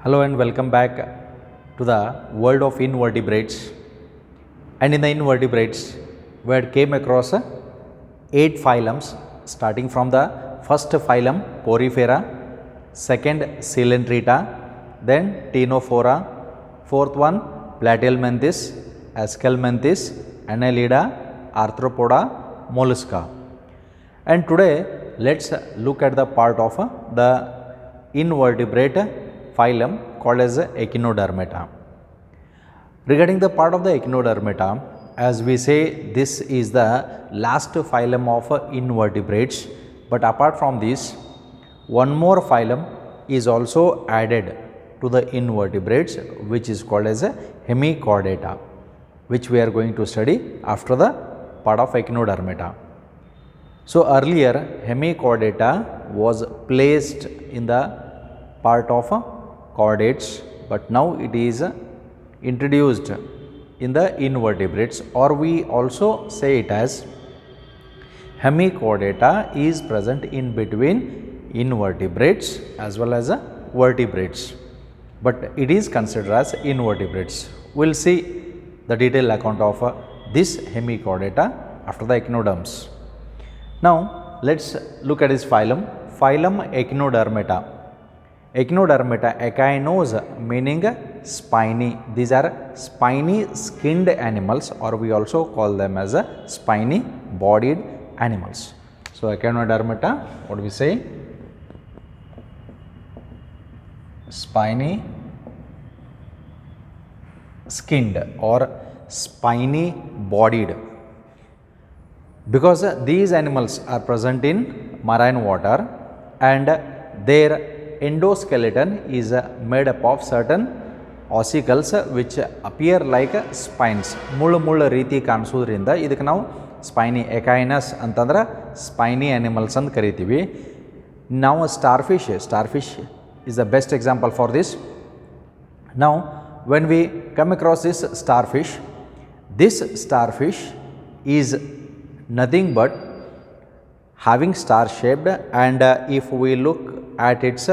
Hello and welcome back to the world of invertebrates. And in the invertebrates, we had came across 8 phylums, starting from the first phylum Porifera, second Coelenterata, then Ctenophora, fourth one Platyhelminthes, Aschelminthes, Annelida, Arthropoda, Mollusca. And today let's look at the part of the invertebrate phylum called as Echinodermata. Regarding the part of the Echinodermata, as we say, this is the last phylum of invertebrates, but apart from this, one more phylum is also added to the invertebrates, which is called as Hemichordata, which we are going to study after the part of Echinodermata. So, earlier Hemichordata was placed in the part of chordates, but now it is introduced in the invertebrates, or we also say it as Hemichordata is present in between invertebrates as well as vertebrates, but it is considered as invertebrates. We will see the detailed account of this Hemichordata after the echinoderms. Now, let us look at this phylum, phylum Echinodermata. Echinodermata, echeinos meaning spiny. These are spiny skinned animals, or we also call them as spiny bodied animals. So, Echinodermata, what do we say? Spiny skinned or spiny bodied, because these animals are present in marine water and their endoskeleton is made up of certain ossicles which appear like spines. ಮುಳ್ಳು ರೀತಿ ಕಾಣಿಸೋದ್ರಿಂದ ಇದಕ್ಕೆ ನಾವು spiny ಎಕೈನಸ್ ಅಂತಂದ್ರೆ spiny animals ಅಂತ ಕರಿತೀವಿ. ನಾವು starfish is the best example for this. Now when we come across this starfish is nothing but having star shaped, and if we look at its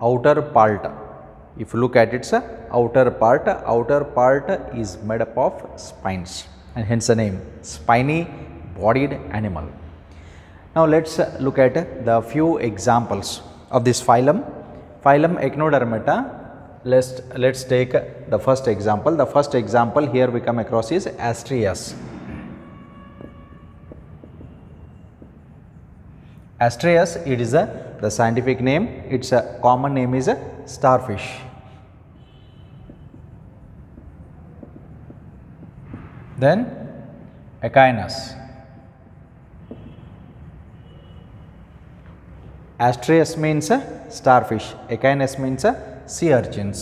outer part, outer part is made up of spines, and hence the name spiny bodied animal. Now let's look at the few examples of this phylum Echinodermata. Let's take the first example. The first example here we come across is Astreus. Astreus, it is the scientific name, its common name is starfish. Then Echinus. Astreus means starfish, Echinus means sea urchins.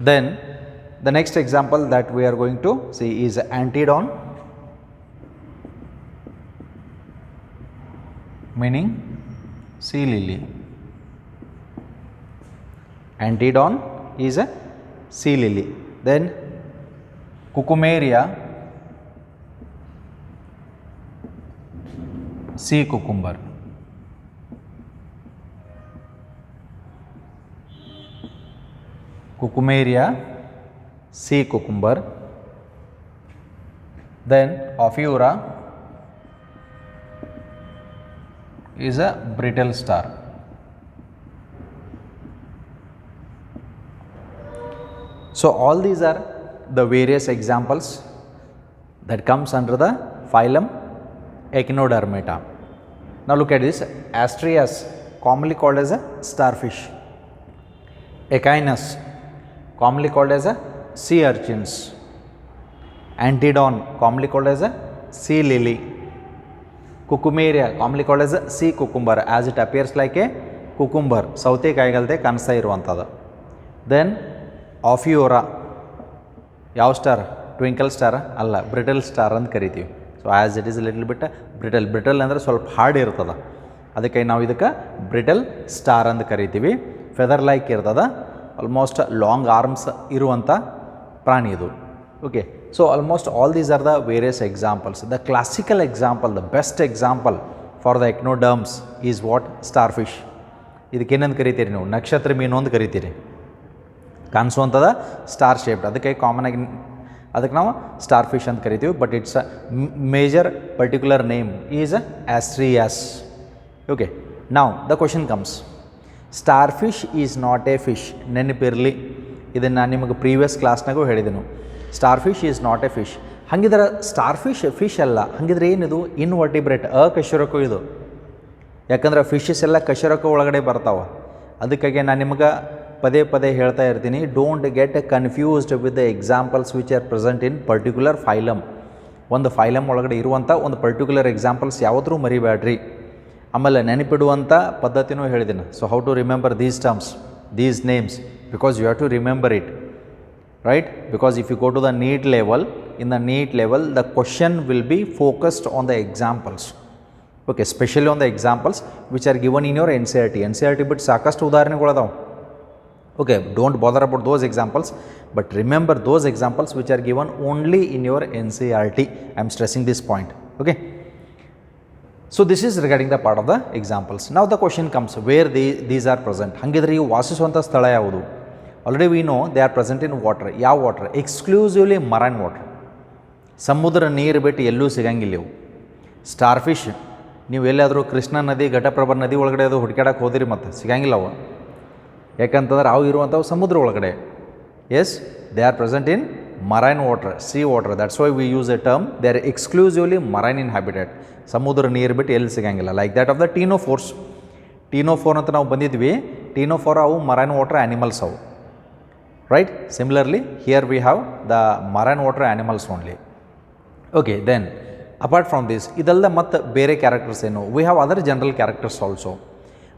Then the next example that we are going to see is Antedon, meaning sea lily. Antedon is a sea lily. Then Cucumeria, sea cucumber. Cucumeria, sea cucumber. Then Ophiura is a brittle star. So all these are the various examples that comes under the phylum Echinodermata. Now look at this. Astreus, commonly called as a starfish. Echinus, commonly called as a sea urchins. Antedon, commonly called as a sea lily. Cucumeria, commonly called as a sea cucumber, as it appears like a cucumber, ಸೌತೆಕಾಯಿಗಳಂತೆ ಕಾಣಿಸ್ತಾ ಇರುವಂಥದ್ದು. Then Ophiura, ಯಾವ star? Twinkle star ಅಲ್ಲ, brittle star ಅಂತ ಕರಿತೀವಿ. So as it is little bit brittle ಅಂದರೆ ಸ್ವಲ್ಪ hard ಇರ್ತದೆ, ಅದಕ್ಕೆ ನಾವು ಇದಕ್ಕೆ ಬ್ರಿಟಲ್ ಸ್ಟಾರ್ ಅಂತ ಕರಿತೀವಿ. ಫೆದರ್ ಲೈಕ್ ಇರ್ತದೆ, ಆಲ್ಮೋಸ್ಟ್ ಲಾಂಗ್ ಆರ್ಮ್ಸ್ ಇರುವಂಥ ಪ್ರಾಣಿ ಇದು. Okay, So almost all these are the various examples. The classical example, the best example for the echinoderms is what? Starfish. ಇದಕ್ಕೇನಂತ ಕರಿತೀರಿ ನೀವು? ನಕ್ಷತ್ರ ಮೀನು ಅಂತ ಕರಿತೀರಿ. ಕಾಣಿಸುವಂಥದ್ದು ಸ್ಟಾರ್ ಶೇಪ್ಡ್, ಅದಕ್ಕೆ ಕಾಮನ್ ಆಗಿ ಅದಕ್ಕೆ ನಾವು ಸ್ಟಾರ್ ಫಿಶ್ ಅಂತ ಕರಿತೀವಿ. But it's a major particular name is Asterias. Okay, now the question comes, starfish is not a fish. ನೆನಪಿರಲಿ, ಇದನ್ನು ನಾನು ನಿಮಗೆ ಪ್ರೀವಿಯಸ್ ಕ್ಲಾಸ್ನಾಗೂ ಹೇಳಿದೆನು. Starfish is not a fish. ಹಾಗಿದ್ರೆ ಸ್ಟಾರ್ ಫಿಶ್ ಅಲ್ಲ. ಹಾಗಿದ್ರೆ ಏನಿದು? ಇನ್ವರ್ಟಿಬ್ರೇಟ್, ಅಕಶೇರುಕ ಇದು. ಯಾಕಂದ್ರೆ ಫಿಶಸ್ ಎಲ್ಲ ಕಶೇರುಕ ಒಳಗಡೆ ಬರ್ತಾವೆ. ಅದಕ್ಕಾಗಿ ನಾನು ನಿಮಗೆ ಪದೇ ಪದೇ ಹೇಳ್ತಾ ಇರ್ತೀನಿ, don't get confused with the examples which are present in particular phylum. ಒಂದು ಫೈಲಮ್ ಒಳಗಡೆ ಇರುವಂಥ ಒಂದು ಪರ್ಟಿಕ್ಯುಲರ್ ಎಕ್ಸಾಂಪಲ್ಸ್ ಯಾವುದ್ರೂ ಮರಿಬೇಡ್ರಿ. ಆಮೇಲೆ ನೆನಪಿಡುವಂಥ ಪದ್ಧತಿನೂ ಹೇಳಿದ್ದೀನಿ. So how to remember these terms, these names, because you have to remember it, right? Because if you go to the NEET level, in the NEET level the question will be focused on the examples. Okay, especially on the examples which are given in your NCERT ಬಿಟ್ಟು ಸಾಕಷ್ಟು ಉದಾಹರಣೆಗಳು ಅದಾವೆ. Okay, don't bother about those examples, but remember those examples which are given only in your NCERT. I am stressing this point. Okay, so this is regarding the part of the examples. Now the question comes, where these are present. ಹಾಗಿದ್ರೆ ಇವು ವಾಸಿಸುವಂಥ ಸ್ಥಳ ಯಾವುದು? Already we know they are present in water. ಯಾವ water? Exclusively marine water. ಸಮುದ್ರ ನೀರು ಬಿಟ್ಟು ಎಲ್ಲೂ ಸಿಗಂಗಿಲ್ಲ ಇವು. ಸ್ಟಾರ್ ಫಿಶ್ ನೀವು ಎಲ್ಲಾದರೂ ಕೃಷ್ಣಾ ನದಿ, ಘಟಪ್ರಭಾ ನದಿ ಒಳಗಡೆ ಅದು ಹುಡುಕಾಡಕ್ಕೆ ಹೋದಿರಿ, ಮತ್ತು ಸಿಗಂಗಿಲ್ಲ ಅವು. ಯಾಕಂತಂದ್ರೆ ಅವು ಇರುವಂಥವು ಸಮುದ್ರ ಒಳಗಡೆ. Yes, they are present in marine water, sea water. That's why we use a term, they are exclusively marine in habitat. ಸಮುದ್ರ ನೀರು ಬಿಟ್ಟು ಎಲ್ಲಿ ಸಿಗಂಗಿಲ್ಲ. Like that of the ctenophores. Ctenophore ಅಂತ ನಾವು ಬಂದಿದ್ವಿ. ಟೀನೋಫೋರ್ ಅವು ಮರೈನ್ ವಾಟರ್ ಆ್ಯನಿಮಲ್ಸ್ ಅವು. Right? Similarly, here we have the marine water animals only. Okay, then apart from this, idalla matte bere characters eno. We have other general characters also.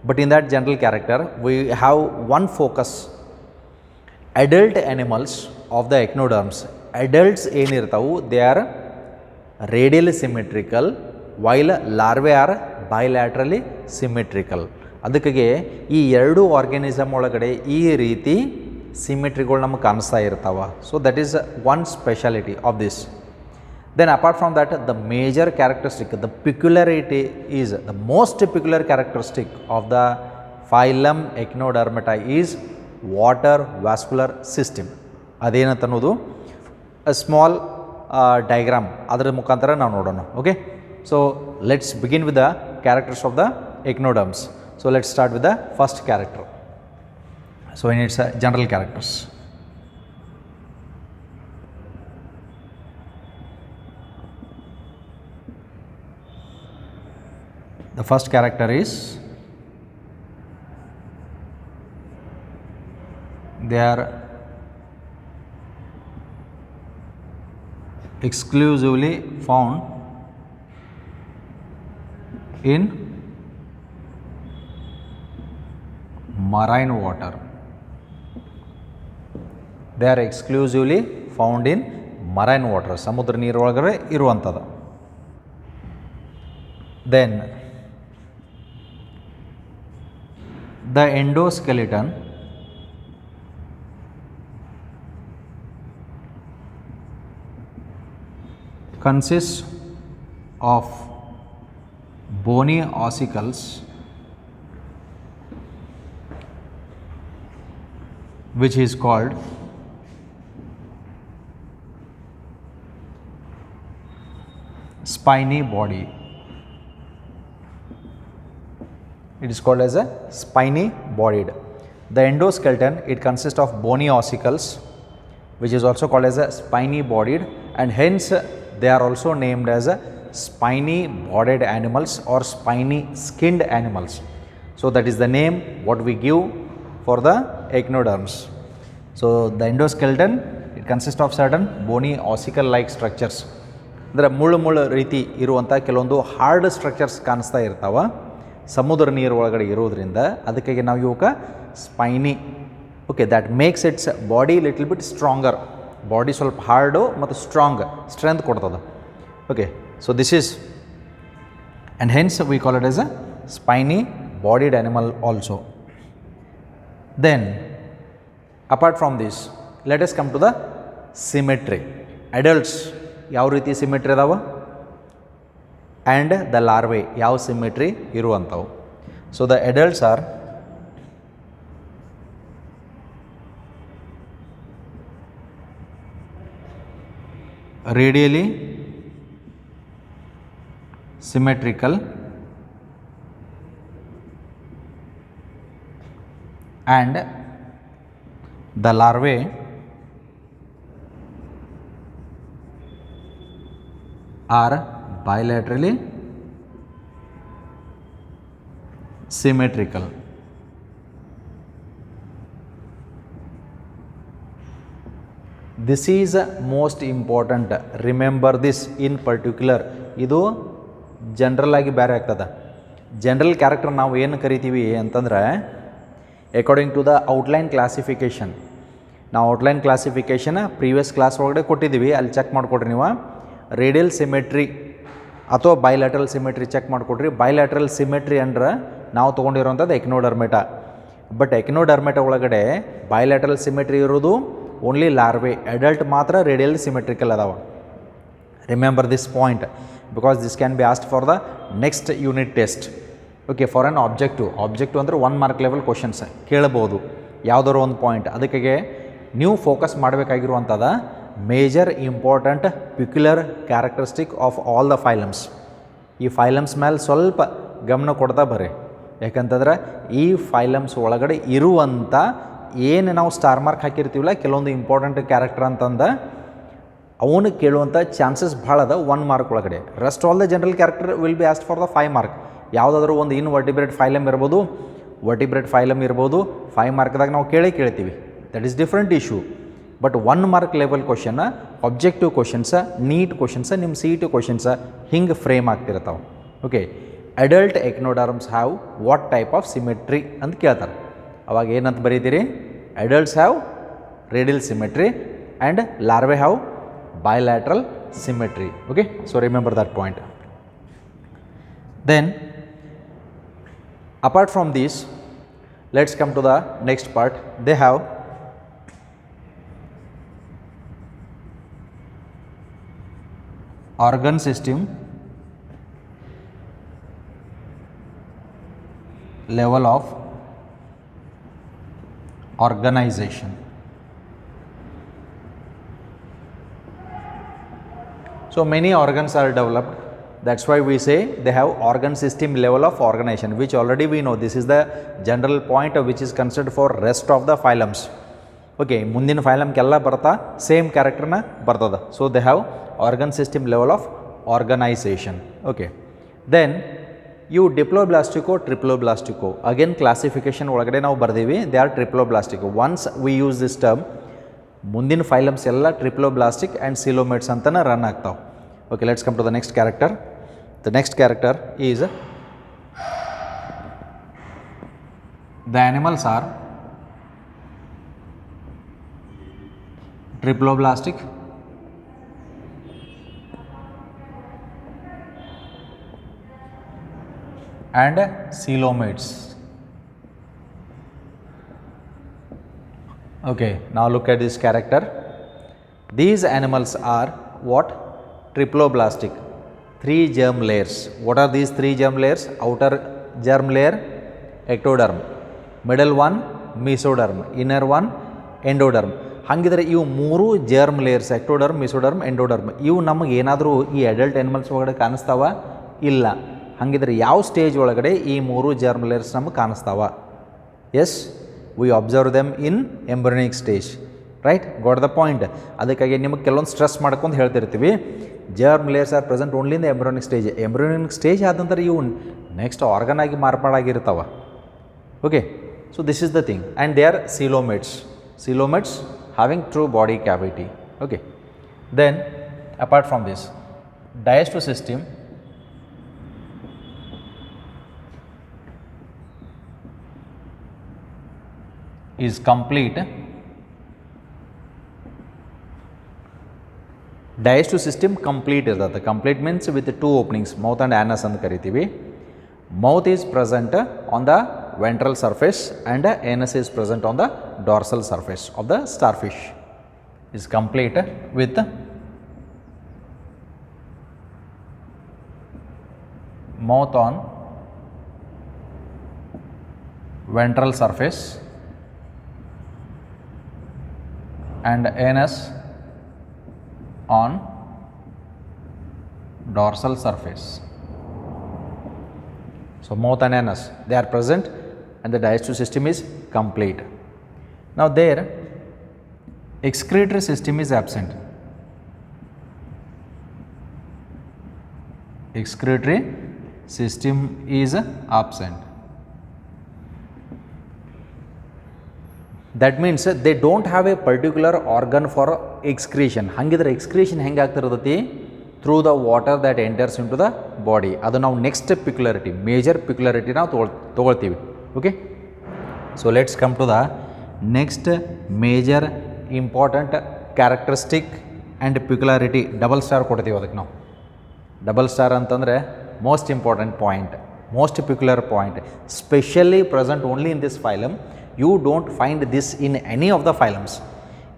But in that general character, we have one focus. Adult animals of the echinoderms. Adults enirtavu, they are radially symmetrical, while larvae are bilaterally symmetrical. ಅದಕ್ಕಾಗಿ ಈ ಎರಡು organism ಒಳಗಡೆ ಈ ರೀತಿ ಸಿಮೆಟ್ರಿಗಳು ನಮಗೆ ಕಾಣಿಸ್ತಾ ಇರ್ತಾವೆ. So that is one speciality of this. Then apart from that, the major characteristic, the peculiarity is the most peculiar characteristic of the phylum Echinodermata is water vascular system. ಅದೇನಂತ ಅನ್ನೋದು ಸ್ಮಾಲ್ ಡಯಾಗ್ರಾಮ್, ಅದರ ಮುಖಾಂತರ ನಾವು ನೋಡೋಣ. Okay, so let's begin with the characters of the echinoderms. So let's start with the first character. So in its general characters. The first character is they are exclusively found in marine water. They are exclusively found in marine water. ಸಮುದ್ರ ನೀರೊಳಗಡೆ ಇರುವಂಥದ್ದು. Then the endoskeleton consists of bony ossicles which is called spiny body. It is called as a spiny bodied. The endoskeleton, it consists of bony ossicles which is also called as a spiny bodied, and hence they are also named as a spiny bodied animals or spiny skinned animals. So that is the name what we give for the echinoderms. So the endoskeleton, it consists of certain bony ossicle like structures. ಅಂದರೆ ಮುಳ್ಳು ರೀತಿ ಇರುವಂಥ ಕೆಲವೊಂದು hard structures ಕಾಣಿಸ್ತಾ ಇರ್ತಾವೆ ಸಮುದ್ರ ನೀರು ಒಳಗಡೆ ಇರೋದ್ರಿಂದ. ಅದಕ್ಕಾಗಿ ನಾವು ಇವಕ್ಕೆ spiny, okay, that makes its body little bit stronger. Body ಸ್ವಲ್ಪ ಹಾರ್ಡು ಮತ್ತು ಸ್ಟ್ರೆಂತ್ ಕೊಡ್ತದೆ. Okay, so this is and hence we call it as a spiny bodied animal also. Then apart from this, let us come to the symmetry adults ಯಾವ ರೀತಿ symmetry ಅದಾವ and the larvae ಯಾವ symmetry ಇರುವಂಥವು. So the adults are radially symmetrical and the larvae are bilaterally symmetrical. This is most important. Remember this in particular. ಇದು general ಆಗಿ ಬೇರೆ ಆಗ್ತದೆ. General character ನಾವು ಏನು ಕರಿತೀವಿ ಅಂತಂದರೆ according to the outline classification. ನಾವು ಔಟ್ಲೈನ್ ಕ್ಲಾಸಿಫಿಕೇಷನ್ ಪ್ರೀವಿಯಸ್ ಕ್ಲಾಸ್ ಒಳಗಡೆ ಕೊಟ್ಟಿದ್ದೀವಿ, ಅಲ್ಲಿ ಚೆಕ್ ಮಾಡಿಕೊಡ್ರಿ ನೀವು. ರೇಡಿಯಲ್ ಸಿಮೆಟ್ರಿ ಅಥವಾ ಬೈಲ್ಯಾಟ್ರಲ್ ಸಿಮೆಟ್ರಿ ಚೆಕ್ ಮಾಡಿಕೊಡ್ರಿ. ಬೈಲ್ಯಾಟ್ರಲ್ ಸಿಮೆಟ್ರಿ ಅಂದ್ರೆ ನಾವು ತೊಗೊಂಡಿರೋಂಥದ್ದು ಎಕ್ನೋಡರ್ಮೆಟಾ. ಬಟ್ ಎಕ್ನೋಡರ್ಮೆಟಾ ಒಳಗಡೆ ಬೈಲ್ಯಾಟ್ರಲ್ ಸಿಮೆಟ್ರಿ ಇರೋದು ಓನ್ಲಿ ಲಾರ್ವೆ. ಅಡಲ್ಟ್ ಮಾತ್ರ ರೇಡಿಯಲ್ ಸಿಮೆಟ್ರಿಕಲ್ ಅದಾವ. Remember this point because this can be asked for the next unit test. Okay, for on objective ಅಂದರೆ 1 mark level questions ಕೇಳಬಹುದು ಯಾವುದಾದ್ರು ಒಂದು ಪಾಯಿಂಟ್. ಅದಕ್ಕೆ ನೀವು ಫೋಕಸ್ ಮಾಡಬೇಕಾಗಿರುವಂಥದ್ದು major important peculiar characteristic of all the phylums. ಈ phylums ಮೇಲೆ ಸ್ವಲ್ಪ ಗಮನ ಕೊಡ್ತಾ ಬರ್ರಿ. ಯಾಕಂತಂದ್ರೆ ಈ ಫೈಲಮ್ಸ್ ಒಳಗಡೆ ಇರುವಂಥ ಏನು ನಾವು ಸ್ಟಾರ್ ಮಾರ್ಕ್ ಹಾಕಿರ್ತೀವಲ್ಲ ಕೆಲವೊಂದು ಇಂಪಾರ್ಟೆಂಟ್ ಕ್ಯಾರೆಕ್ಟರ್ ಅಂತಂದು ಅವನು ಕೇಳುವಂಥ ಚಾನ್ಸಸ್ ಭಾಳ ಅದ 1 ಮಾರ್ಕ್ ಒಳಗಡೆ. Rest all the general character will be asked for the 5 mark. ಯಾವುದಾದ್ರೂ ಒಂದು ಇನ್ವರ್ಟಿಬ್ರೇಟ್ ಫೈಲಮ್ ಇರ್ಬೋದು, ವರ್ಟಿಬ್ರೇಟ್ ಫೈಲಮ್ ಇರ್ಬೋದು, 5 ಮಾರ್ಕ್ದಾಗ ನಾವು ಕೇಳ್ತೀವಿ. That is different issue. But 1 mark level question, objective questions, NEET questions, ನಿಮ್ಮ CET ಕ್ವಶನ್ಸ ಹಿಂಗೆ ಫ್ರೇಮ್ ಆಗ್ತಿರ್ತಾವೆ. Okay, adult echinoderms have what type of symmetry ಅಂತ ಕೇಳ್ತಾರೆ. ಅವಾಗ ಏನಂತ ಬರೀತೀರಿ? Adults have radial symmetry and larvae have bilateral symmetry. Okay, so remember that point. Then apart from this, let's come to the next part. They have organ system level of organization. So many organs are developed. That's why we say they have organ system level of organization, which already we know. This is the general point which is considered for rest of the phylums. Okay, ಮುಂದಿನ ಫೈಲಮ್ಗೆಲ್ಲ ಬರ್ತಾ same ಕ್ಯಾರೆಕ್ಟರ್ನ ಬರ್ತದೆ. So they have organ system level of organisation. Okay, then ಇವು ಡಿಪ್ಲೋಬ್ಲಾಸ್ಟಿಕೋ ಟ್ರಿಪ್ಲೋಬ್ಲಾಸ್ಟಿಕೋ again classification ಒಳಗಡೆ ನಾವು ಬರ್ದೀವಿ. ದೇ ಆರ್ ಟ್ರಿಪ್ಲೋಬ್ಲಾಸ್ಟಿಕೋ. Once we use this term ಮುಂದಿನ ಫೈಲಮ್ಸ್ ಎಲ್ಲ ಟ್ರಿಪ್ಲೋಬ್ಲಾಸ್ಟಿಕ್ ಆ್ಯಂಡ್ ಸಿಲೋಮೇಟ್ಸ್ ಅಂತಲೇ ರನ್ ಆಗ್ತಾವೆ. Okay, let's come to the next character. The next character is the animals are triploblastic and coelomates. Okay, now look at this character. These animals are what? Triploblastic. 3 germ layers. What are these 3 germ layers? Outer germ layer ectoderm, middle one mesoderm, inner one endoderm. ಹಾಗಿದ್ರೆ ಇವು 3 germ layers ectoderm, mesoderm, endoderm ಇವು ನಮಗೆ ಏನಾದರೂ ಈ adult animals ಒಳಗಡೆ ಕಾಣಿಸ್ತಾವ? ಇಲ್ಲ. ಹಾಗಿದ್ರೆ ಯಾವ ಸ್ಟೇಜ್ ಒಳಗಡೆ ಈ 3 ಜರ್ಮ್ ಲೇಯರ್ಸ್ ನಮಗೆ ಕಾಣಿಸ್ತಾವ? Yes, we observe them in embryonic stage. Right, got the point. ಅದಕ್ಕಾಗಿ ನಿಮಗೆ ಕೆಲವೊಂದು ಸ್ಟ್ರೆಸ್ ಮಾಡ್ಕೊಂಡು ಹೇಳ್ತಿರ್ತೀವಿ, germ layers are present only in the embryonic stage. Embryonic stage ಆದ ನಂತರ ಇವು ನೆಕ್ಸ್ಟ್ ಆರ್ಗನ್ ಆಗಿ ಮಾರ್ಪಾಡಾಗಿರ್ತಾವ. Okay, so this is the thing. And they are coelomates having true body cavity. Okay, then apart from this, digestive system is complete. Digestive system complete ಇರ್ತದೆ. Complete means with 2 openings, mouth and anus ಅಂತ ಕರಿತೀವಿ. Mouth is present on the ventral surface and anus is present on the dorsal surface of the starfish. Is complete with mouth on ventral surface and anus on dorsal surface. So mouth and anus, they are present and the digestive system is complete. Now their excretory system is absent. Excretory system is absent. That means they don't have a particular organ for excretion. Hangidre excretion ಹೆಂಗೆ ಆಗ್ತಿರ್ತೈತಿ through the water that enters into the body. ಅದು ನಾವು next peculiarity, major peculiarity ನಾವು ತಗೊಳ್ತೀವಿ. Okay. So let's come to the next major important characteristic and peculiarity. Double star ಕೊಡ್ತೀವಿ ಅದಕ್ಕೆ ನಾವು. Double star ಅಂತಂದರೆ most important point, most peculiar point, specially present only in this phylum. You don't find this in any of the phylums.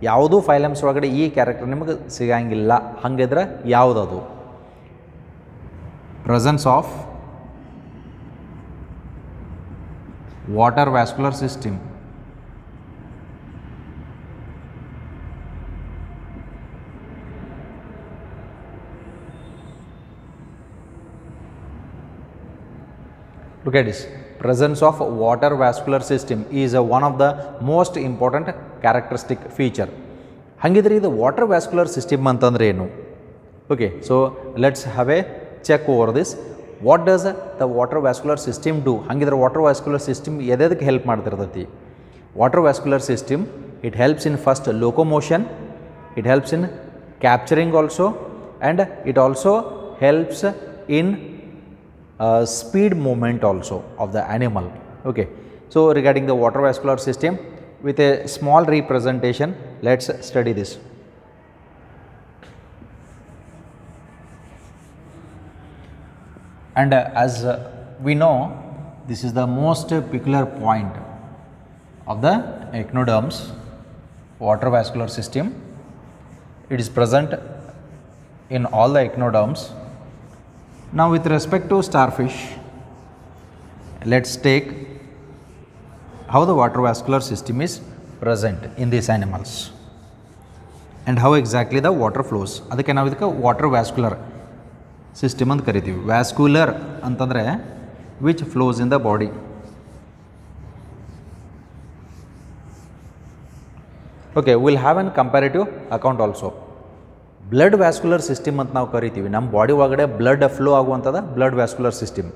ಯಾವುದು phylums ಒಳಗಡೆ ಈ character ನಿಮಗೆ ಸಿಗಂಗಿಲ್ಲ. ಹಂಗಿದ್ರೆ ಯಾವುದದು? Presence of water vascular system. Look at this. Presence of water vascular system is one of the most important characteristic feature. ಹಂಗಿದ್ರೆ ಇದು water vascular system ಅಂತಂದ್ರೆ ಏನು? Okay, so let's have a check over this. What does the water vascular system do? ಹಂಗಿದ್ರೆ water vascular system ಎದಕ್ಕೆ help ಮಾಡ್ತಿರ್ತೈತಿ? Water vascular system, it helps in first locomotion, it helps in capturing also, and it also helps in speed movement also of the animal. Okay, so regarding the water vascular system, with a small representation, let's study this. And as we know, this is the most peculiar point of the echinoderms water vascular system. It is present in all the echinoderms. Now with respect to starfish, let's take how the water vascular system is present in these animals and how exactly the water flows. ಅದಕ್ಕೆ ನಾವು ಇದಕ್ಕೆ water vascular system ಅಂತ ಕರಿತೀವಿ. Vascular ಅಂತಂದರೆ which flows in the body. Okay, will have an comparative account also. Blood vascular system ಅಂತ ನಾವು ಕರಿತೀವಿ. ನಮ್ಮ ಬಾಡಿ ಒಳಗಡೆ ಬ್ಲಡ್ ಫ್ಲೋ ಆಗುವಂಥದ್ದು ಬ್ಲಡ್ ವ್ಯಾಸ್ಕ್ಯುಲರ್ ಸಿಸ್ಟಮ್.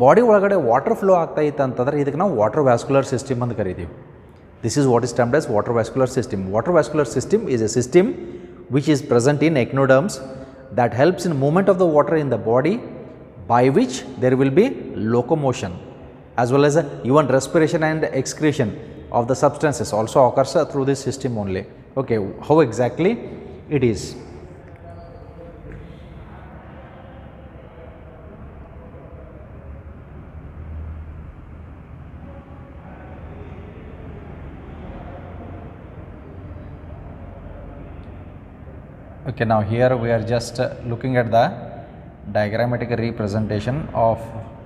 ಬಾಡಿ ಒಳಗಡೆ ವಾಟರ್ ಫ್ಲೋ ಆಗ್ತಾಯಿತ್ತು ಅಂತಂದರೆ ಇದಕ್ಕೆ ನಾವು ವಾಟರ್ ವ್ಯಾಸ್ಕ್ಯುಲರ್ ಸಿಸ್ಟಮ್ ಅಂತ ಕರಿತೀವಿ. This is what is termed as water vascular system. Water vascular system is A system which is present in echinoderms that helps in movement of the water in the body, by which there will be locomotion as well as even respiration and excretion of the substances also occurs through this system only. Okay, how exactly it is? Okay, now here we are just looking at the diagrammatic representation of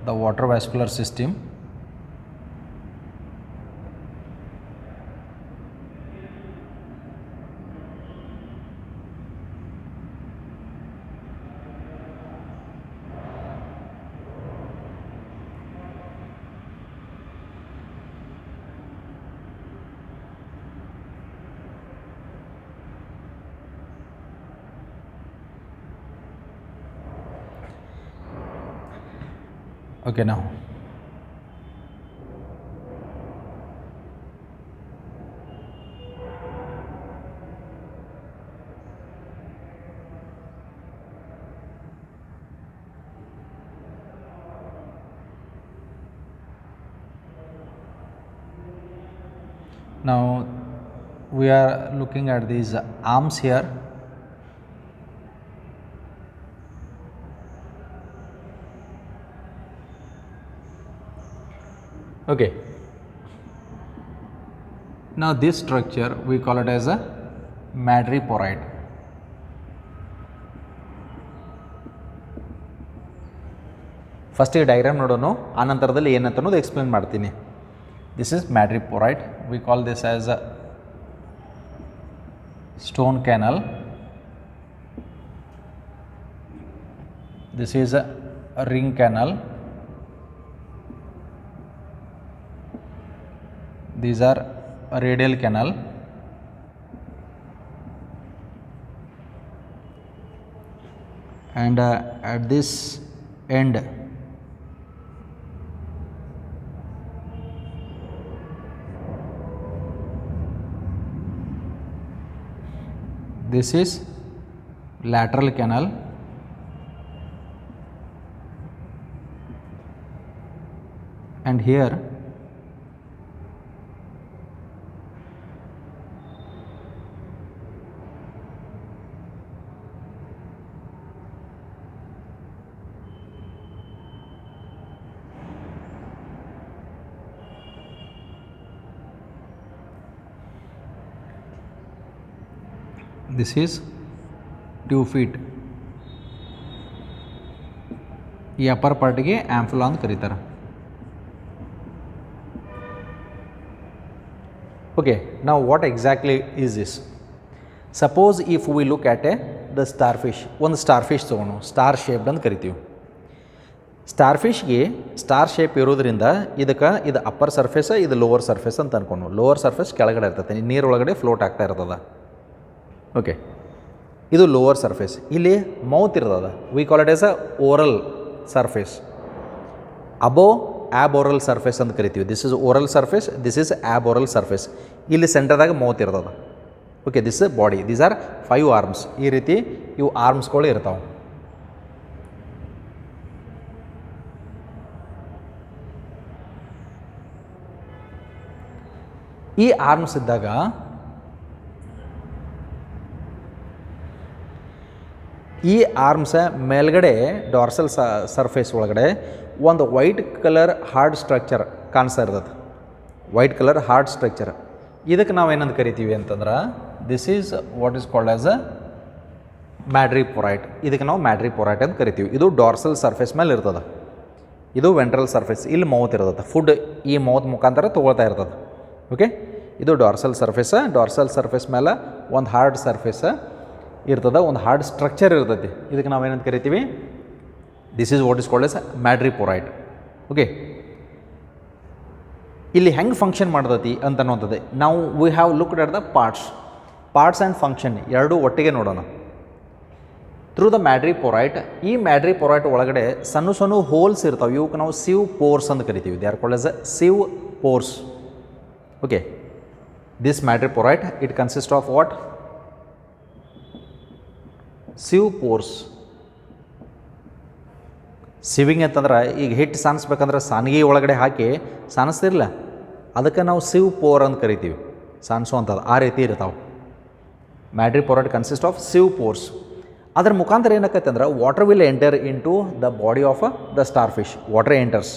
the water vascular system. Okay, now we are looking at these arms here. Okay, now this structure we call it as a madreporoid. ಫಸ್ಟಿಗೆ diagram ನೋಡೋಣ, ಆ ನಂತರದಲ್ಲಿ ಏನಂತ ಅನ್ನೋದು explain ಮಾಡ್ತೀನಿ. This is madreporite. We call this as a stone canal. This is a ring canal. These are a radial canal. And at this end this is lateral canal. And here this is 2 feet. ಈ upper ಪಾರ್ಟಿಗೆ ಆಂಫುಲಾ ಅಂತ ಕರೀತಾರೆ. Okay, now what exactly is this? Suppose if we look at the starfish, ಒಂದು starfish ತೊಗೊಂಡು star shaped ಅಂತ ಕರಿತೀವಿ. ಸ್ಟಾರ್ಫಿಶ್ಗೆ star shape ಇರೋದ್ರಿಂದ ಇದಕ್ಕೆ ಇದು ಅಪ್ಪರ್ ಸರ್ಫೇಸ್, ಇದು ಲೋವರ್ ಸರ್ಫೇಸ್ ಅಂತ ಅಂದ್ಕೊಂಡು, ಲೋವರ್ ಸರ್ಫೇಸ್ ಕೆಳಗಡೆ ಇರ್ತದೆ, ನೀರೊಳಗಡೆ ಫ್ಲೋಟ್ ಆಗ್ತಾ ಇರ್ತದೆ. ಓಕೆ, ಇದು ಲೋವರ್ ಸರ್ಫೇಸ್. ಇಲ್ಲಿ ಮೌತ್ ಇರ್ತದೆ, V call it as a oral surface. Above ಆ್ಯಬ್ oral surface ಅಂತ ಕರಿತೀವಿ. This is oral surface, this is ಆ್ಯಬ್ oral surface. ಇಲ್ಲಿ ಸೆಂಟರ್ದಾಗ ಮೌತ್ ಇರ್ತದೆ. Okay, this is body, these are 5 arms. ಈ ರೀತಿ ಇವು ಆರ್ಮ್ಸ್ಗಳು ಇರ್ತಾವೆ. ಈ ಆರ್ಮ್ಸ್ ಇದ್ದಾಗ ಈ ಆರ್ಮ್ಸ ಮೇಲ್ಗಡೆ ಡಾರ್ಸಲ್ ಸರ್ಫೇಸ್ ಒಳಗಡೆ ಒಂದು ವೈಟ್ ಕಲರ್ ಹಾರ್ಡ್ ಸ್ಟ್ರಕ್ಚರ್ ಕಾಣಿಸ್ತಾ ಇರ್ತದೆ. White colour hard structure. ಇದಕ್ಕೆ ನಾವು ಏನಂತ ಕರಿತೀವಿ ಅಂತಂದ್ರೆ this is what is called as a madreporite. ಇದಕ್ಕೆ ನಾವು ಮ್ಯಾಡ್ರಿಪೊರೈಟ್ ಅಂತ ಕರಿತೀವಿ. ಇದು ಡಾರ್ಸಲ್ ಸರ್ಫೇಸ್ ಮೇಲೆ ಇರ್ತದೆ, ಇದು ವೆಂಟ್ರಲ್ ಸರ್ಫೇಸ್. ಇಲ್ಲಿ ಮೌತ್ ಇರ್ತದೆ, ಫುಡ್ ಈ ಮೌತ್ ಮುಖಾಂತರ ತೊಗೊಳ್ತಾ ಇರ್ತದೆ. ಓಕೆ, ಇದು ಡಾರ್ಸಲ್ ಸರ್ಫೇಸ. ಡಾರ್ಸಲ್ ಸರ್ಫೇಸ್ ಮೇಲೆ ಒಂದು ಹಾರ್ಡ್ ಸರ್ಫೇಸ ಇರ್ತದೆ, ಒಂದು ಹಾರ್ಡ್ ಸ್ಟ್ರಕ್ಚರ್ ಇರ್ತೈತಿ. ಇದಕ್ಕೆ ನಾವು ಏನಂತ ಕರಿತೀವಿ, this is what is called as madreporite. Okay, ಇಲ್ಲಿ ಹೆಂಗೆ ಫಂಕ್ಷನ್ ಮಾಡ್ತೈತಿ ಅಂತ ಅನ್ನೋಂಥದ್ದು ನಾವು we have looked at the parts and function ಎರಡೂ ಒಟ್ಟಿಗೆ ನೋಡೋಣ. ಥ್ರೂ ದ ಮ್ಯಾಡ್ರಿಪೊರೈಟ್, ಈ ಮ್ಯಾಡ್ರಿಪೊರೈಟ್ ಒಳಗಡೆ ಸಣ್ಣ ಸಣ್ಣ ಹೋಲ್ಸ್ ಇರ್ತಾವೆ. ಇವಕ್ಕೆ ನಾವು ಸಿವ್ ಪೋರ್ಸ್ ಅಂತ ಕರಿತೀವಿ. They are called as a sieve pores. Okay, this madreporite it consist of what? Sieve pores. Sieving ಅಂತಂದ್ರೆ ಈಗ ಹಿಟ್ಟು ಸಾನಿಸ್ಬೇಕಂದ್ರೆ ಸಾನಿಗೆ ಒಳಗಡೆ ಹಾಕಿ ಸಾನಿಸ್ತಿರಲ್ಲ, ಅದಕ್ಕೆ ನಾವು ಸಿವ್ ಪೋರ್ ಅಂತ ಕರಿತೀವಿ, ಸಾನಿಸುವಂಥದ್ದು. ಆ ರೀತಿ ಇರ್ತಾವೆ. Madreporite consist of sieve pores. ಅದ್ರ ಮುಖಾಂತರ ಏನಾಕೈತೆ ಅಂದ್ರೆ water will enter in to the body of the starfish. Water enters,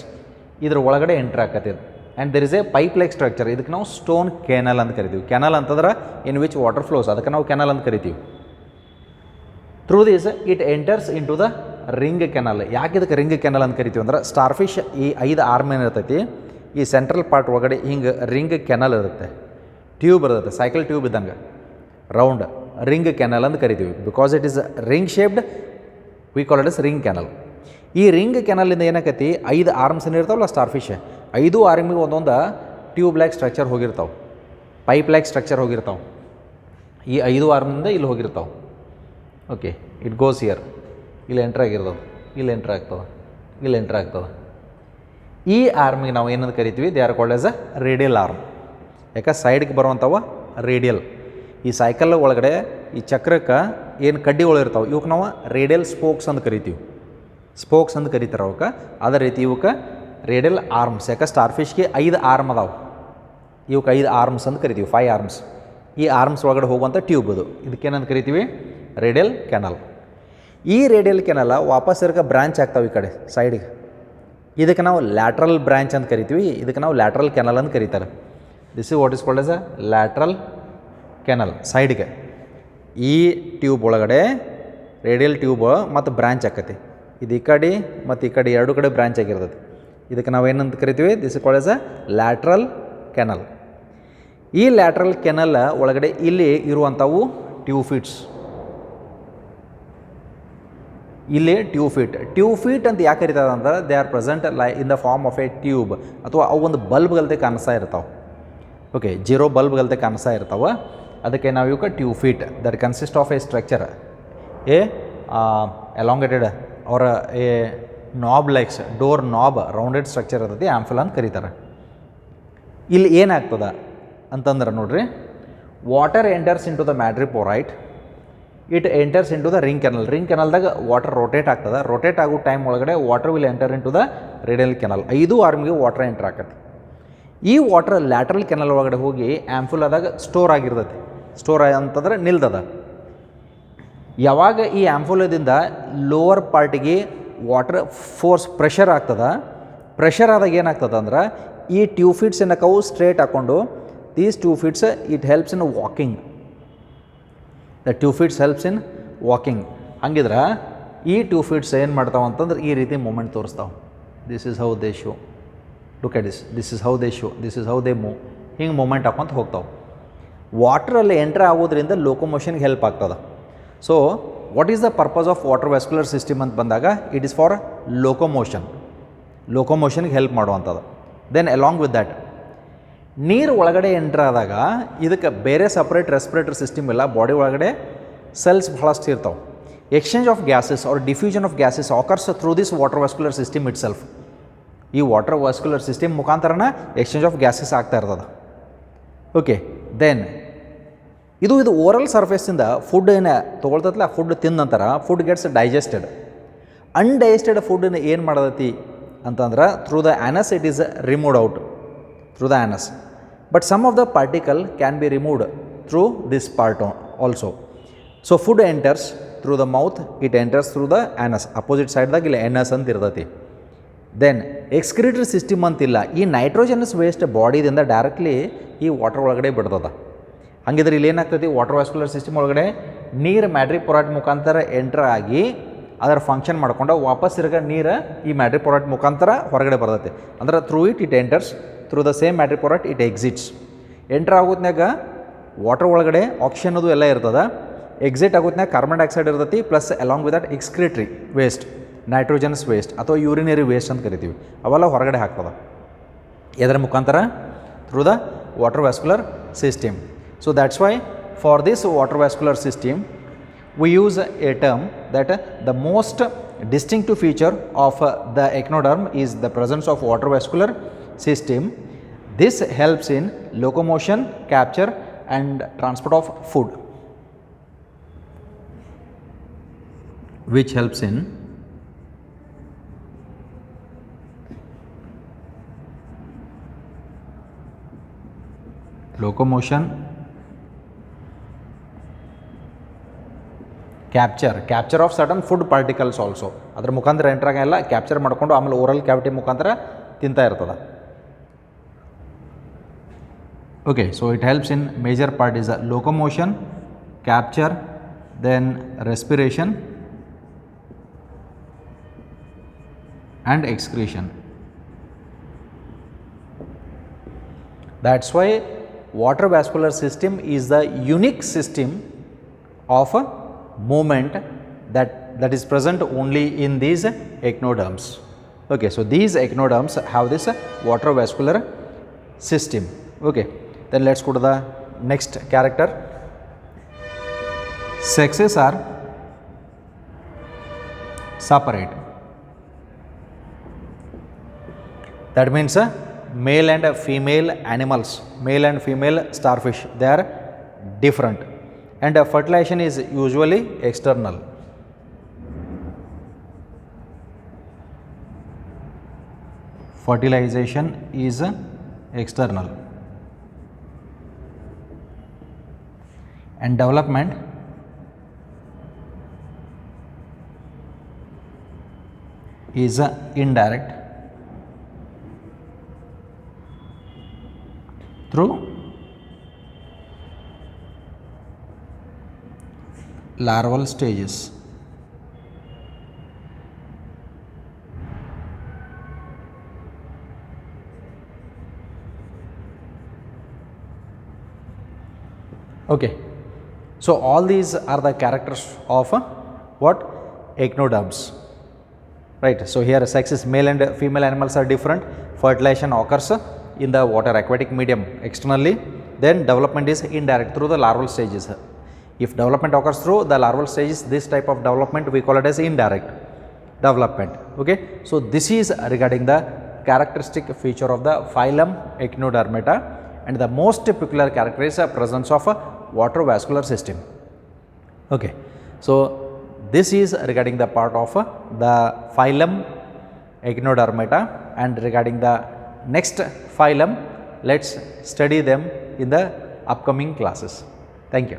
ಇದ್ರ ಒಳಗಡೆ ಎಂಟರ್ ಆಕೈತೆ. And there is a pipe like structure. ಇದಕ್ಕೆ ನಾವು ಸ್ಟೋನ್ ಕೆನಲ್ ಅಂತ ಕರಿತೀವಿ. ಕೆನಲ್ ಅಂತಂದ್ರೆ ಇನ್ ವಿಚ್ ವಾಟರ್ ಫ್ಲೋಸ್, ಅದಕ್ಕೆ ನಾವು ಕೆನಲ್ ಅಂತ ಕರಿತೀವಿ. Through this it enters in to the ring canal. ಯಾಕೆ ಇದಕ್ಕೆ ರಿಂಗ್ ಕೆನಲ್ ಅಂತ ಕರಿತೀವಿ ಅಂದ್ರೆ ಸ್ಟಾರ್ಫಿಶ್ ಈ 5 ಆರ್ಮ್ ಏನಿರ್ತೈತಿ, ಈ ಸೆಂಟ್ರಲ್ ಪಾರ್ಟ್ ಒಳಗಡೆ ಹಿಂಗೆ ರಿಂಗ್ ಕೆನಲ್ ಇರುತ್ತೆ, ಟ್ಯೂಬ್ ಇರ್ತೈತೆ, ಸೈಕಲ್ ಟ್ಯೂಬ್ ಇದ್ದಂಗೆ ರೌಂಡ್, ರಿಂಗ್ ಕೆನಲ್ ಅಂತ ಕರಿತೀವಿ. Because it is ring shaped, we call it is ring canal. ಈ ರಿಂಗ್ ಕೆನಲಿಂದ ಏನಾಕೈತಿ, 5 ಆರ್ಮ್ಸ್ ಏನಿರ್ತಾವಲ್ಲ ಸ್ಟಾರ್ಫಿಶ್, 5 ಆರ್ಮಿಗೆ ಒಂದೊಂದು ಟ್ಯೂಬ್ ಲೈಕ್ ಸ್ಟ್ರಕ್ಚರ್ ಹೋಗಿರ್ತಾವೆ, ಪೈಪ್ ಲೈಕ್ ಸ್ಟ್ರಕ್ಚರ್ ಹೋಗಿರ್ತಾವೆ. ಈ 5 ಆರ್ಮಿಂದ ಇಲ್ಲಿ ಹೋಗಿರ್ತಾವೆ. ಓಕೆ, ಇಟ್ ಗೋಸ್ ಹಿಯರ್, ಇಲ್ಲಿ ಎಂಟ್ರ್ ಆಗಿರ್ತದೆ, ಇಲ್ಲಿ ಎಂಟ್ರ್ ಆಗ್ತದೆ, ಇಲ್ಲಿ ಎಂಟ್ರ್ ಆಗ್ತದೆ. ಈ ಆರ್ಮಿಗೆ ನಾವು ಏನಂತ ಕರಿತೀವಿ, they are called as a radial arm. ಯಾಕೆ ಸೈಡ್ಗೆ ಬರುವಂಥವ ರೇಡಿಯಲ್. ಈ ಸೈಕಲ್ ಒಳಗಡೆ ಈ ಚಕ್ರಕ್ಕೆ ಏನು ಕಡ್ಡಿಗಳು ಇರ್ತಾವೆ ಇವಕ್ಕೆ ನಾವು ರೇಡಿಯಲ್ ಸ್ಪೋಕ್ಸ್ ಅಂತ ಕರಿತೀವಿ. ಸ್ಪೋಕ್ಸ್ ಅಂತ ಕರಿತಾರೆ ಅವಕ್ಕೆ. ಅದೇ ರೀತಿ ಇವಕ್ಕೆ ರೇಡಿಯಲ್ ಆರ್ಮ್ಸ್. ಯಾಕೆ ಸ್ಟಾರ್ಫಿಶ್ಗೆ 5 ಆರ್ಮ್ ಅದಾವೆ, ಇವಕ್ಕೆ 5 ಆರ್ಮ್ಸ್ ಅಂತ ಕರಿತೀವಿ, 5 ಆರ್ಮ್ಸ್. ಈ ಆರ್ಮ್ಸ್ ಒಳಗಡೆ ಹೋಗುವಂಥ ಟ್ಯೂಬ್ ಅದು, ಇದಕ್ಕೇನಂತ ಕರಿತೀವಿ, ರೇಡಿಯಲ್ ಕೆನಲ್. ಈ ರೇಡಿಯಲ್ ಕೆನಲ್ ವಾಪಸ್ ಇರಕ್ಕೆ ಬ್ರಾಂಚ್ ಆಗ್ತಾವೆ ಈ ಕಡೆ ಸೈಡಿಗೆ, ಇದಕ್ಕೆ ನಾವು ಲ್ಯಾಟ್ರಲ್ ಬ್ರಾಂಚ್ ಅಂತ ಕರಿತೀವಿ, ಇದಕ್ಕೆ ನಾವು ಲ್ಯಾಟ್ರಲ್ ಕೆನಲ್ ಅಂತ ಕರೀತಾರೆ. This is what is called as a lateral canal. ಸೈಡ್ಗೆ ಈ ಟ್ಯೂಬ್ ಒಳಗಡೆ ರೇಡಿಯಲ್ ಟ್ಯೂಬ್ ಮತ್ತು ಬ್ರಾಂಚ್ ಆಕತಿ, ಇದು ಈ ಕಡೆ ಮತ್ತು ಈ ಕಡೆ ಎರಡು ಕಡೆ ಬ್ರಾಂಚ್ ಆಗಿರ್ತೈತಿ. ಇದಕ್ಕೆ ನಾವು ಏನಂತ ಕರಿತೀವಿ, this called as a lateral canal. ಈ ಲ್ಯಾಟ್ರಲ್ ಕೆನಲ್ ಒಳಗಡೆ ಇಲ್ಲಿ ಇರುವಂಥವು ಟ್ಯೂಫಿಟ್ಸ್. ಇಲ್ಲಿ ಟ್ಯೂಫಿಟ್ ಅಂತ ಯಾಕೆ ಕರಿತದ ಅಂದ್ರೆ they are present in the form of a tube, ಅಥವಾ ಅವು ಒಂದು ಬಲ್ಬ್ಗಲ್ತೆ ಕಾಣಿಸ್ತಾ ಇರ್ತಾವೆ. ಓಕೆ, ಜೀರೋ ಬಲ್ಬ್ಗಲ್ತೆ ಕಾಣಿಸ್ತಾ ಇರ್ತಾವೆ. ಅದಕ್ಕೆ ನಾವು ಇವಕ್ಕೆ tube feet that consist of a structure, a elongated ಅವರ a knob likes door knob rounded structure ಇರ್ತೈತಿ, ಆ್ಯಂಫಿಲ್ ಅಂತ ಕರೀತಾರೆ. ಇಲ್ಲಿ ಏನಾಗ್ತದ ಅಂತಂದ್ರೆ ನೋಡ್ರಿ, water enters in to the madreporite, it enters in to the ring ಕೆನಲ್ದಾಗ ವಾಟರ್ ರೊಟೇಟ್ ಆಗ್ತದೆ. ರೊಟೇಟ್ ಆಗೋ ಟೈಮ್ ಒಳಗಡೆ water will enter in to the radial canal. 5 ಆರ್ಮ್ಗೆ ವಾಟರ್ ಎಂಟರ್ ಆಕತಿ. ಈ ವಾಟರ್ ಲ್ಯಾಟ್ರಲ್ ಕೆನಲ್ ಒಳಗಡೆ ಹೋಗಿ ಆ್ಯಂಫುಲಾದಾಗ ಸ್ಟೋರ್ ಆಗಿರ್ತೈತಿ. ಸ್ಟೋರ್ ಅಂತಂದ್ರೆ ನಿಲ್ದದ. ಯಾವಾಗ ಈ ಆ್ಯಂಫುಲದಿಂದ ಲೋವರ್ ಪಾರ್ಟಿಗೆ ವಾಟರ್ ಫೋರ್ಸ್ ಪ್ರೆಷರ್ ಆಗ್ತದೆ, ಪ್ರೆಷರ್ ಆದಾಗ ಏನಾಗ್ತದೆ ಅಂದ್ರೆ ಈ ಟ್ಯೂಫಿಟ್ಸ್ ಏನಕ್ಕವು ಸ್ಟ್ರೇಟ್ ಹಾಕ್ಕೊಂಡು, these tube feet it helps in walking. The tube feet helps in walking. ಹಂಗಿದ್ರೆ ಈ ಟ್ಯೂಫಿಟ್ಸ್ ಏನು ಮಾಡ್ತಾವೆ ಅಂತಂದ್ರೆ ಈ ರೀತಿ ಮೂಮೆಂಟ್ ತೋರಿಸ್ತಾವೆ. This is how they show, look at this is how they show, this is how they move. ಹಿಂಗೆ ಮೂಮೆಂಟ್ ಹಾಕೊಂತ ಹೋಗ್ತಾವೆ. ವಾಟ್ರಲ್ಲಿ ಎಂಟ್ರ್ ಆಗೋದ್ರಿಂದ ಲೋಕೋಮೋಷನ್ಗೆ ಹೆಲ್ಪ್ ಆಗ್ತದೆ. So what is the purpose of water vascular system ಅಂತ ಬಂದಾಗ ಇಟ್ ಈಸ್ ಫಾರ್ ಲೋಕೋಮೋಷನ್ಗೆ ಹೆಲ್ಪ್ ಮಾಡುವಂಥದ್ದು. ದೆನ್ ಅಲಾಂಗ್ ವಿತ್ ದ್ಯಾಟ್, ನೀರು ಒಳಗಡೆ ಎಂಟ್ರ್ ಆದಾಗ ಇದಕ್ಕೆ ಬೇರೆ ಸಪ್ರೇಟ್ ರೆಸ್ಪಿರೇಟರ್ ಸಿಸ್ಟಮ್ ಇಲ್ಲ. ಬಾಡಿ ಒಳಗಡೆ ಸೆಲ್ಸ್ ಬಹಳಷ್ಟು ಇರ್ತಾವೆ. Exchange of gases or diffusion of gases occurs through this water vascular system itself. ಈ ವಾಟರ್ ವ್ಯಾಸ್ಕ್ಯುಲರ್ ಸಿಸ್ಟಮ್ ಮುಖಾಂತರನ ಎಕ್ಸ್ಚೇಂಜ್ ಆಫ್ ಗ್ಯಾಸಸ್ ಆಗ್ತಾ ಇರ್ತದೆ. ಓಕೆ, ದೆನ್ ಇದು ಓರಲ್ ಸರ್ಫೇಸಿಂದ ಫುಡ್ ಏನು ತೊಗೊಳ್ತೈತಲ್ಲ, ಫುಡ್ ತಿಂದ ನಂತರ ಫುಡ್ ಗೆಟ್ಸ್ ಡೈಜೆಸ್ಟೆಡ್. ಅನ್ಡೈಜೆಸ್ಟೆಡ್ ಫುಡ್ಡನ್ನು ಏನು ಮಾಡತೈತಿ ಅಂತಂದ್ರೆ through the anus it is removed out through the anus. But some of the particle can be removed through this part also. So food enters through the mouth, it enters through the anus. Opposite ಸೈಡ್ದಾಗ ಇಲ್ಲಿ anus ಅಂತ ಇರ್ತೈತಿ. Then excretory system ಅಂತಿಲ್ಲ. ಈ nitrogenous waste ಬಾಡಿದಿಂದ directly ಈ water ಒಳಗಡೆ ಬಿಡ್ತದ. ಹಾಗಿದ್ರೆ ಇಲ್ಲಿ ಏನಾಗ್ತೈತಿ, ವಾಟರ್ ವ್ಯಾಸ್ಕ್ಯುಲರ್ ಸಿಸ್ಟಮ್ ಒಳಗಡೆ ನೀರು ಮ್ಯಾಡ್ರಿಪೊರಾಟ್ ಮುಖಾಂತರ ಎಂಟ್ರ್ ಆಗಿ ಅದರ ಫಂಕ್ಷನ್ ಮಾಡ್ಕೊಂಡು ವಾಪಸ್ ಇರಗ ನೀರು ಈ ಮ್ಯಾಡ್ರಿಪೊರಾಟ್ ಮುಖಾಂತರ ಹೊರಗಡೆ ಬರ್ತೈತಿ. ಅಂದ್ರೆ through it enters, through the same madreporite it exits. Entry ಆಗೋದ್ನಾಗ ವಾಟರ್ ಒಳಗಡೆ ಆಕ್ಸಿಜನ್ ಅದು ಎಲ್ಲ ಇರ್ತದೆ. ಎಕ್ಸಿಟ್ ಆಗೋದ್ನಾಗ ಕಾರ್ಬನ್ ಡೈಆಕ್ಸೈಡ್ ಇರ್ತೈತಿ, plus along with that excretory waste, nitrogenous waste ಅಥವಾ ಯೂರಿನರಿ ವೇಸ್ಟ್ ಅಂತ ಕರಿತೀವಿ, ಅವೆಲ್ಲ ಹೊರಗಡೆ ಹಾಕ್ತದೆ. ಇದರ ಮುಖಾಂತರ through the water vascular system. So that's why for this water vascular system we use a term that the most distinctive feature of the echinoderm is the presence of water vascular system. This helps in locomotion, capture and transport of food, which helps in locomotion, capture of certain food particles also. ಅದ್ರ ಮುಖಾಂತರ ಎಂಟ್ರಾಗೆಲ್ಲ capture ಮಾಡಿಕೊಂಡು ಆಮೇಲೆ oral cavity ಮುಖಾಂತರ ತಿಂತಾ ಇರ್ತದೆ. Okay, so it helps in major part is locomotion, capture, then respiration and excretion. That's why water vascular system is the unique system of a movement that is present only in these echinoderms. Okay, so these echinoderms have this water vascular system. Okay, then let's go to the next character. Sexes are separate. That means male and female animals, male and female starfish, they are different, and fertilization is usually external. Fertilization is external, and development is indirect through larval stages. Okay. So all these are the characters of what? Echinoderms. Right. So here sex is male and female animals are different. Fertilization occurs in the water aquatic medium externally. Then development is indirect through the larval stages. If development occurs through the larval stages, this type of development we call it as indirect development. Okay. So this is regarding the characteristic feature of the phylum Echinodermata, and the most peculiar character is the presence of a water vascular system. Okay. So this is regarding the part of the phylum Echinodermata, and regarding the next phylum, let's study them in the upcoming classes. Thank you.